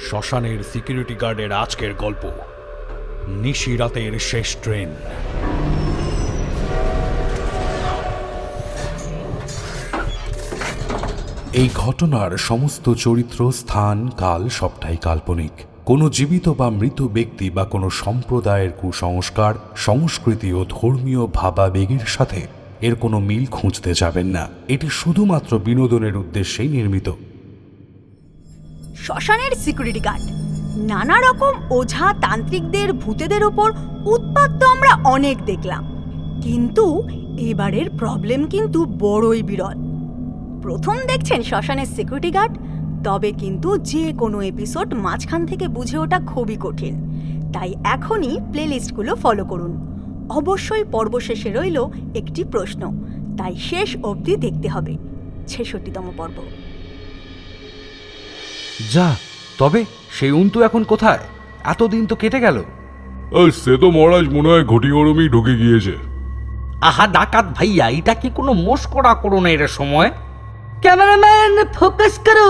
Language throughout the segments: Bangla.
শ্মশানের সিকিউরিটি গার্ডের আজকের গল্প, নিশিরাতের শেষ ট্রেন। এই ঘটনার সমস্ত চরিত্র, স্থান, কাল সবটাই কাল্পনিক। কোনো জীবিত বা মৃত ব্যক্তি বা কোনো সম্প্রদায়ের কুসংস্কার, সংস্কৃতি ও ধর্মীয় ভাবাবেগের সাথে এর কোনো মিল খুঁজতে যাবেন না। এটি শুধুমাত্র বিনোদনের উদ্দেশ্যেই নির্মিত। শ্মশানের সিকিউরিটি গার্ড, নানা রকম ওঝা তান্ত্রিকদের, ভূতেদের উপর উৎপাত তো আমরা অনেক দেখলাম, কিন্তু এবারের প্রবলেম কিন্তু বড়ই বিরল। প্রথম দেখছেন শ্মশানের সিকিউরিটি গার্ড, তবে কিন্তু যে কোনো এপিসোড মাঝখান থেকে বুঝে ওঠা খুবই কঠিন। তাই এখনই প্লেলিস্টগুলো ফলো করুন। অবশ্যই পর্ব শেষে রইল একটি প্রশ্ন, তাই শেষ অবধি দেখতে হবে ৬৬তম পর্ব। যা, তবে সেই অন্তু এখন কোথায়? এতদিন তো কেটে গেল। সে তো মহারাজ মনে হয় ঘটি গরমই ঢুকে গিয়েছে। আহা ডাকাত ভাইয়া, এটা কি কোনো মস্করা করোনের সময়? ক্যামেরাম্যান ফোকাস করো,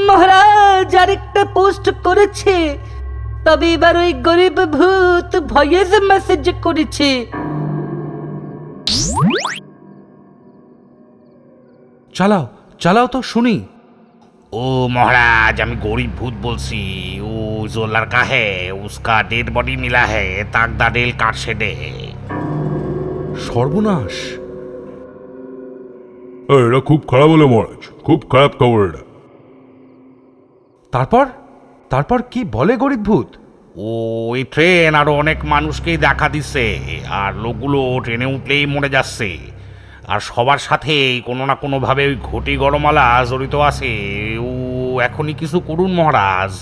মহারাজ আরেকটা পোস্ট করেছে, তবে এবার ওই গরিব ভূত ভয়েস মেসেজ করেছে। চালাও চালাও তো শুনি। ओ महाराज, আমি গরিব ভূত বলছি। ও जो लड़का है उसका डेड बॉडी मिला है ताकदा रेल कार शेडे। সর্বনাশ! এটা খুব খারাপ হলো মহারাজ, খুব খারাপ খবর এটা। তারপর তারপর কি বলে গরিব ভূত? ও এই ট্রেন আরো অনেক মানুষকেই দেখা দিচ্ছে, আর লোকগুলো ট্রেনে উঠলেই মরে যাচ্ছে, আর সবার সাথেই কোনো না কোনোভাবে ওই ঘটি গরমালা জড়িত আছে। ও এখনই কিছু করুন মহারাজ।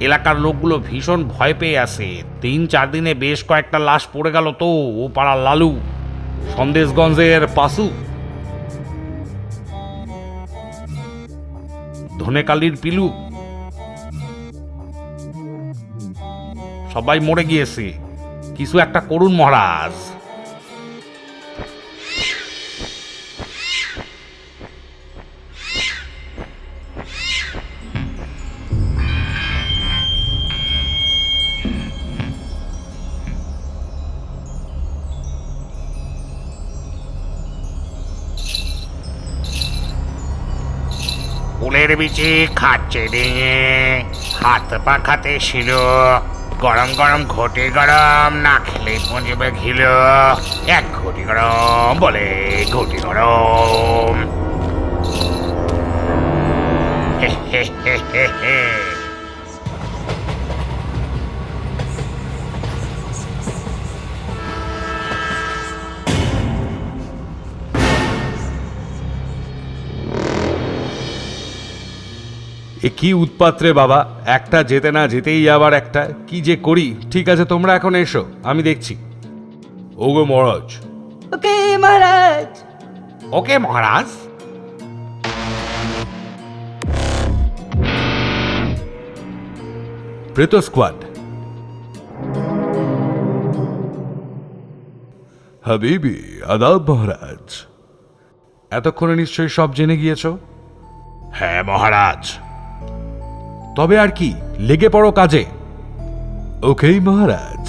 এলাকার লোকগুলো ভীষণ ভয় পেয়ে আছে। ৩-৪ দিনে বেশ কয়েকটা লাশ পড়ে গেল তো। ও পাড়ার লালু, সন্দেশগঞ্জের পাশু, ধনেকালির পিলু, সবাই মরে গিয়েছে। কিছু একটা করুন মহারাজ। ফুলের বিচি খাচ্ছে ডিঙে, হাত পাখাতে ছিল, গরম গরম ঘটি গরম, না খেলে পঞ্জবে ঘিল, এক ঘটি গরম বলে ঘটি গরম। হে হে হে হে হে। এ কি উৎপাত রে বাবা! একটা যেতে না যেতেই আবার একটা, কি যে করি। ঠিক আছে, তোমরা এখন এসো, আমি দেখছি। ওগো মহারাজ। ওকে মহারাজ। ওকে মহারাজ। প্রেত স্কোয়াড। হাবিবি আদাব মহারাজ। এতক্ষণে নিশ্চয়ই সব জেনে গিয়েছো। হ্যাঁ মহারাজ। তবে আর কি, লেগে পড়ো কাজে। ওকে মহারাজ।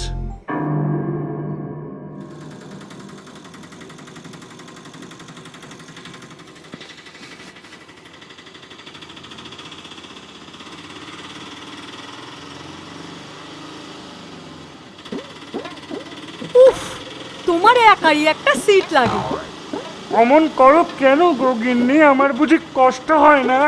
উফ, তোমার একারই একটা সিট লাগে। অমন করো কেন গো গিন্নি? আমার বুঝি কষ্ট হয় না?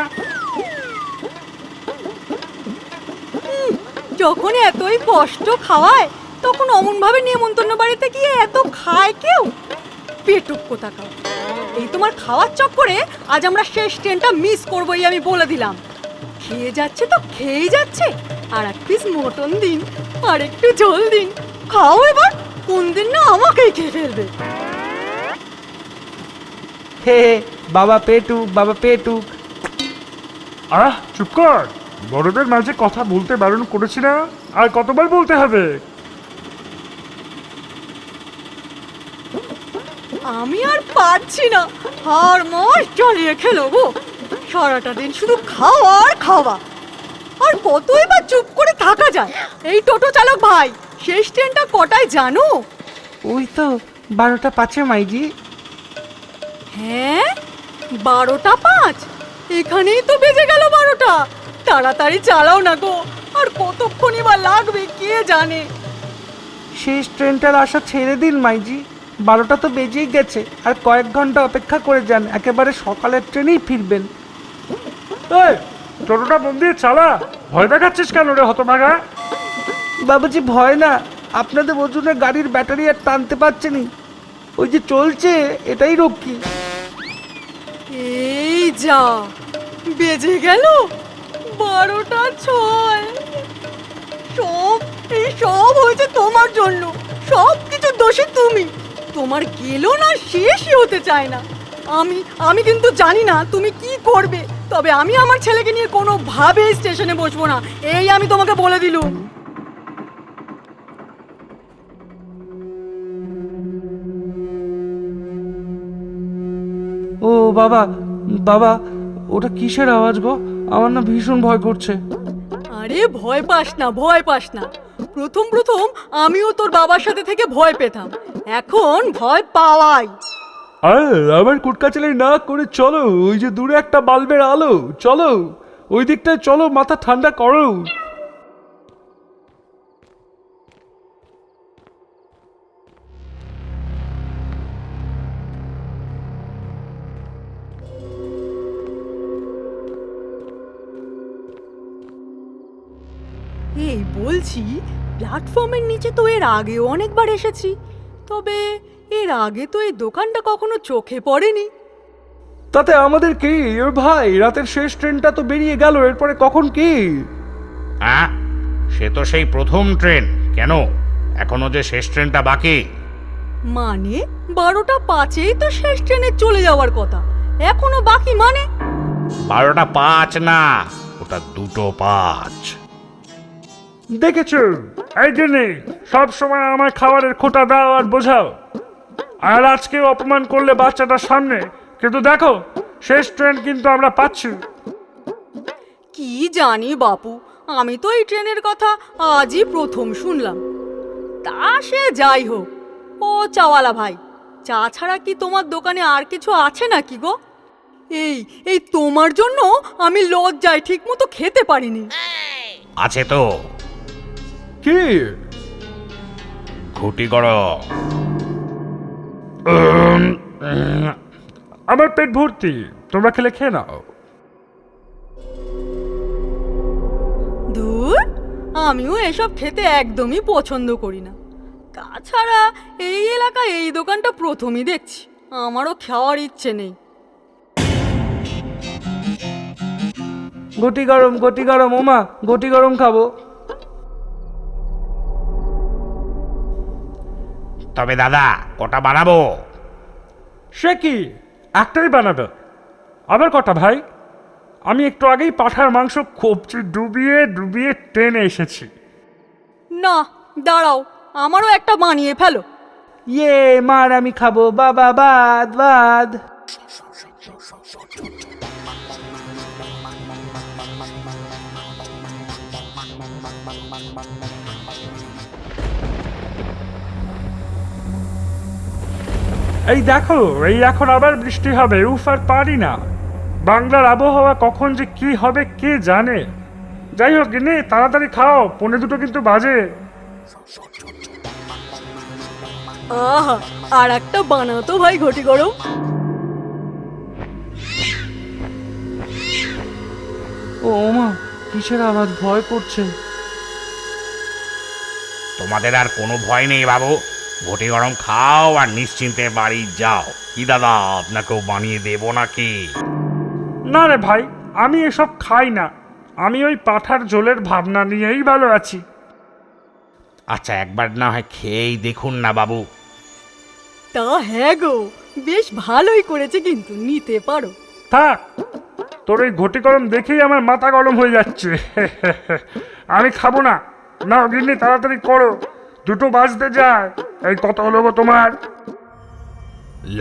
যখন এতই কষ্ট খাওয়ায়, তখন অমন ভাবে নেমন্তন্ন বাড়িতে গিয়ে এত খায় কেউ? পেটুক কোথাকার। এই তোমার খাওয়ার চক্করে আজ আমরা শেষ ট্রেনটা মিস করবোই, আমি বলে দিলাম। খেয়ে যাচ্ছে তো খেয়েই যাচ্ছে, আর এক পিস মটন দিন, আর একটু ঝোল দিন। খাও এবার, কোন দিন না আমাকেই খেয়ে ফেলবে। হে বাবা পেটুক, বাবা পেটুক। চুপ কর, বড়দের মাঝে কথা বলতে বারণ করেছি না? আর কতবার বলতে হবে? আমি আর পারছি না, হাড় মাস চালিয়ে খেলবো। সারাটা দিন শুধু খাওয়া আর খাওয়া। আর কতই বা চুপ করে থাকা যায়? এই টোটো চালক ভাই, শেষ ট্রেনটা কটায় জানো? ওই তো 12:05 মাইজি। হ্যাঁ, 12:05? এখানেই তো বেজে গেল 12টা। তাড়াতাড়ি চালাও না গো, আর কতক্ষণই বা লাগবে কে জানে। শেষ ট্রেনটার আশা ছেড়ে দিন মাইজি, 12টা তো বেজেই গেছে, আর কয়েক ঘন্টা অপেক্ষা করে যান, একেবারে সকালের ট্রেনেই ফিরবেন। এই টোটোটা মন দিয়ে চালা, ভয় দেখাচ্ছিস কেন রে হতভাগা? বাবুজি ভয় না, আপনাদের ওজনে গাড়ির ব্যাটারি আর টানতে পারছেনি, ওই যে চলছে এটাই রক্ষী। এই যা, বেজে গেল 12:06। সব হয়েছে তোমার জন্য, সব কিছু দোষী তুমি। তোমার গেল না শেষই হতে চায় না। আমি কিন্তু জানি না তুমি কি করবে, তবে আমি আমার ছেলেকে নিয়ে কোনোভাবে স্টেশনে বসবো না, এই আমি তোমাকে বলে দিলুম। ও বাবা, বাবা ওটা কিসের আওয়াজ গো? আমার না ভীষণ ভয় করছে। আরে ভয় পাস না, ভয় পাস না। প্রথম প্রথম আমিও তোর বাবার সাথে থেকে ভয় পেতাম, এখন ভয় পাওয়াই। আবার কুটকাচালি না করে চলো, ওই যে দূরে একটা বাল্বের আলো, চলো ওই দিকটায় চলো, মাথা ঠান্ডা করো। এই বলছি, প্ল্যাটফর্মের নিচে তো এর আগেও অনেকবার এসেছি, তবে এর আগে তো এই দোকানটা কখনো চোখে পড়েনি। তাতে আমাদের কি ওর ভাই, রাতের শেষ ট্রেনটা তো বেরিয়ে গেল, এরপরে কখন কি? হ্যাঁ, সে তো সেই প্রথম ট্রেন, কেন এখনো যে শেষ ট্রেনটা বাকি? মানে 12:05 তো শেষ ট্রেনে চলে যাওয়ার কথা, এখনো বাকি মানে? 12:05 না, ওটা 2:05। দেখেছো, এই জন্যে সব সময় আমার খাবারের খোটা দাও আর বোঝাও, আর আজকেও অপমান করলে বাচ্চাটার সামনে। কিন্তু দেখো, শেষ ট্রেন কিন্তু আমরা পাচ্ছি। কি জানি বাপু, আমি তো এই ট্রেনের কথা আজই প্রথম শুনলাম। তা সে যাই হোক, ও চাওয়ালা ভাই, চা ছাড়া কি তোমার দোকানে আর কিছু আছে নাকি গো? এই তোমার জন্য আমি লজ্জায় ঠিক মতো খেতে পারিনি। আছে তো, কি? ঘুটি করো। আমার পেট ভর্তি, তোমরা খেলে খেয়ে নাও। দূর, আমিও এসব খেতে একদমই পছন্দ করি না। তাছাড়া এই এলাকায় এই দোকানটা প্রথমই দেখছি, আমারও খাওয়ার ইচ্ছে নেই। গটি গরম ওমা, গটি গরম খাবো। তবে দাদা, কটা বানাবো? সে কি, একটাই বানাবে? আবার কটা ভাই? আমি একটু আগেই পাঁঠার মাংস কবজি ডুবিয়ে ডুবিয়ে টেনে এসেছি। না দাঁড়াও, আমারও একটা বানিয়ে ফেলো। ইয়ে মার, আমি খাবো, বাবা বাদ বাদ। এই দেখো, এই এখন আবার বৃষ্টি হবে, উফ আর পারি না। বাংলার আবহাওয়া কখন যে কি হবে কে জানে। যাই হোক গিন্নি, তাড়াতাড়ি খাও, 1:45 কিন্তু বাজে। আহা, আর একটা বানাও তো ভাই ঘটি গরম। ও মা, কিসের আওয়াজ? ভয় করছে। তোমাদের আর কোনো ভয় নেই বাবু, ঘটি গরম খাও আর নিশ্চিন্তে বাড়ি যাও। কি দাদা, আপনাকেও বানিয়ে দেবো নাকি? না রে ভাই, আমি এসব খাই না। আমি ওই পাঁঠার ঝোলের ভাবনা নিয়েই ভালো আছি। আচ্ছা, একবার না হয় খেয়েই দেখুন না বাবু। তা হ্যাঁ গো, বেশ ভালোই করেছে, কিন্তু নিতে পারো। থাক, তোর এই ঘটি গরম দেখেই আমার মাথা গরম হয়ে যাচ্ছে। আমি খাবো না। না গিন্নি, তাড়াতাড়ি করো, 2 বাজতে যায়। এই কত হলো গো তোমার?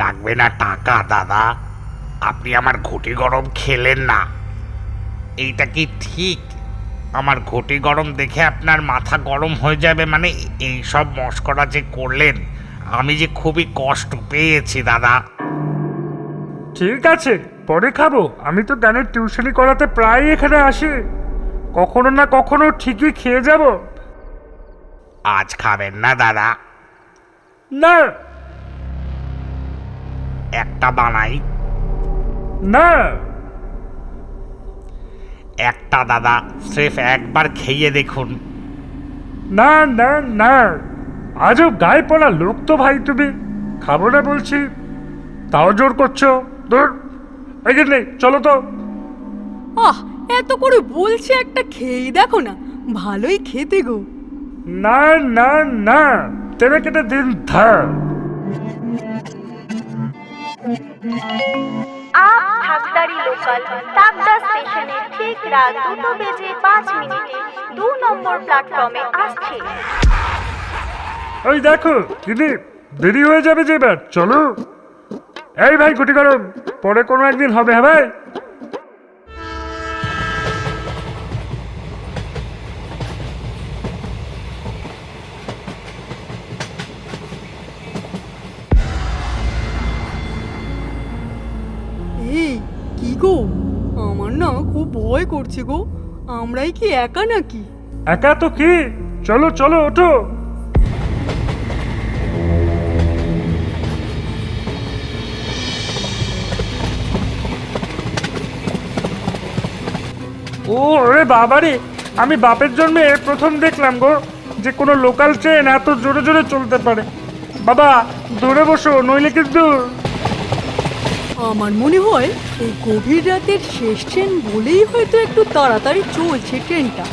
লাগবে না টাকা দাদা, আপনি আমার ঘটি গরম খেলেন না, এইটা কি ঠিক? আমার ঘটি গরম দেখে আপনার মাথা গরম হয়ে যাবে, মানে এই সব মস্করা যে করলেন, আমি যে খুবই কষ্ট পেয়েছি দাদা। ঠিক আছে, পরে খাবো। আমি তো গানের টিউশনি করাতে প্রায় এখানে আসি, কখনো না কখনো ঠিকই খেয়ে যাব। আজ খাবেন না দাদা? না একটা বানাই। না একটা দাদা, স্রেফ একবার খেয়ে দেখুন। না না না, আজও গায়ে পড়া লোক তো ভাই তুমি। খাবো না বলছি, তাও জোর করছো। দূর, এগিয়ে নেই, চলো তো। আহ, এত করে বলছে একটা খেয়েই দেখো না, ভালোই খেতে গো। না না না, তেরে কেটে দিন ধার। आप ठाकदारी लोकल ताकदा স্টেশনে ঠিক রাত 2:05 2 নম্বর প্ল্যাটফর্মে আসছে। ওই দেখো দিদি, দেরি হয়ে যাবে যে এবার, চলো। এই ভাই গুটি গরম, পরে কোনো একদিন হবে। হ্যাঁ ভাই। এই কি গো, আমার না খুব ভয় করছে গো। আমরাই কি একা নাকি? একা তো কি, চলো চলো, ওঠো। ও রে বাবারে, আমি বাপের জন্মে প্রথম দেখলাম গো যে কোনো লোকাল ট্রেন এত জোরে জোরে চলতে পারে। বাবা ধরে বসো, নইলে কিন্তু। আমার মনে হয় এই গভীর রাতের শেষ ট্রেন বলেই হয়তো একটু তাড়াতাড়ি চলছে ট্রেনটা।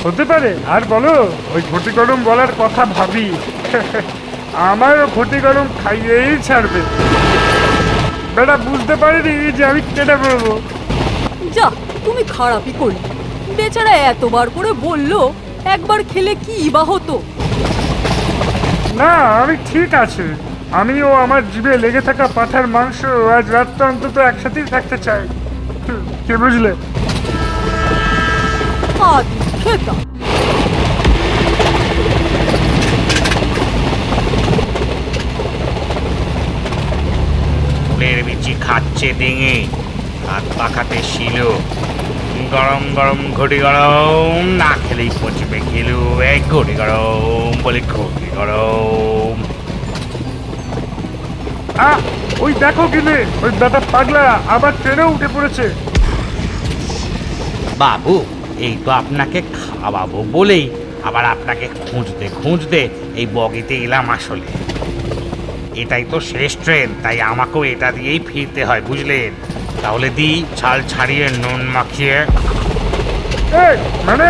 হতে পারে। আর বলো, ওই ঘটি গরম বলার কথা ভাবি, আমারও ঘটি গরম খাইয়েই ছাড়বে। বেটা বুঝতে পারিনি যে আমি কেটে পড়বো। যা, তুমি খারাপই করলে। বেচারা এতবার করে বললো, একবার খেলে কি বা হতো। না, আমি ঠিক আছে। আমিও আমার জিভে লেগে থাকা পাঠার মাংস আজ রাতটা অন্তত একসাথেই থাকতে চাই। কে বুঝলে? আদি খেতা। ফুলের বিচি খাচ্ছে ডিঙে, হাত পাখাতে শিল, গরম গরম ঘটি গরম, না খেলেই পচবে খেলু। এই ঘটি গরম বলে ঘটি গরম। ওই দেখো কিনে, ওই বেটা পাগলা আবার ট্রেনেও উঠে পড়েছে। বাবু, এই তো আপনাকে খাওয়াবো বলেই আবার আপনাকে খুঁজতে খুঁজতে এই বগিতে এলাম। আসলে এটাই তো শেষ ট্রেন, তাই আমাকেও এটা দিয়েই ফিরতে হয়, বুঝলেন? তাহলে দিই ছাল ছাড়িয়ে নুন মাখিয়ে। এই মানে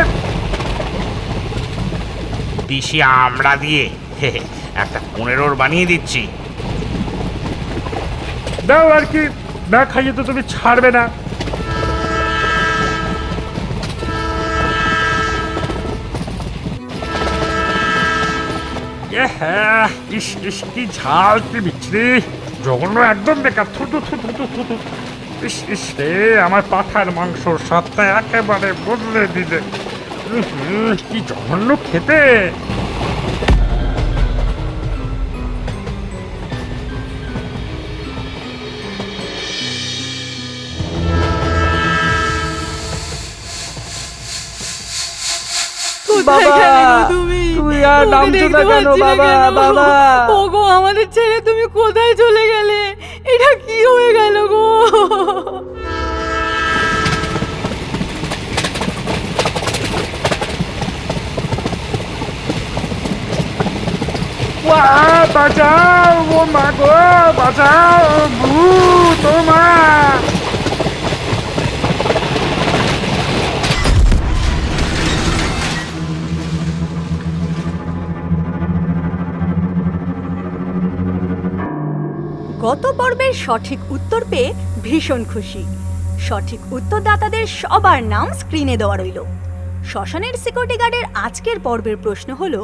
দিশি আমরা দিয়ে একটা 15 বানিয়ে দিচ্ছি। দাও আর কি, না খাইয়ে তো তুমি ছাড়বে না। হ্যাঁ, ইস ইস কি ঝাল, কি বিচ্ছিরি, জঘন্য, একদম বেকার। থু থু থু থু থু থু থু। ইস ইস রে, আমার পাঠার মাংসর স্বাদটা একেবারে বদলে দিলে। কি জঘন্য খেতে। কোথায় গেলে গো তুমি? তুই আর ওকে নামছো না দেখতে কেন পাচ্ছি না বাবা, কেন? বাবা? ওগো, আমাদের ছেড়ে তুমি কোথায় চলে গেলে? এটা কি হয়ে গেল গো? বাঁচাও, ও মা গো, বাঁচাও, ভূত, ও মা। গত পর্বের সঠিক উত্তর পেয়ে ভীষণ খুশি। সঠিক উত্তরদাতাদের সবার নাম স্ক্রিনে দেওয়া রইল। শ্মশানের সিকিউরিটি গার্ডের আজকের পর্বের প্রশ্ন হলো,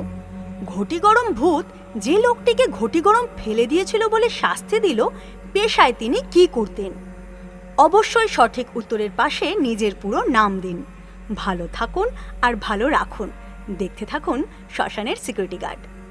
ঘটি গরম ভূত যে লোকটিকে ঘটি গরম ফেলে দিয়েছিল বলে শাস্তি দিল, পেশায় তিনি কি করতেন? অবশ্যই সঠিক উত্তরের পাশে নিজের পুরো নাম দিন। ভালো থাকুন আর ভালো রাখুন। দেখতে থাকুন শ্মশানের সিকিউরিটি গার্ড।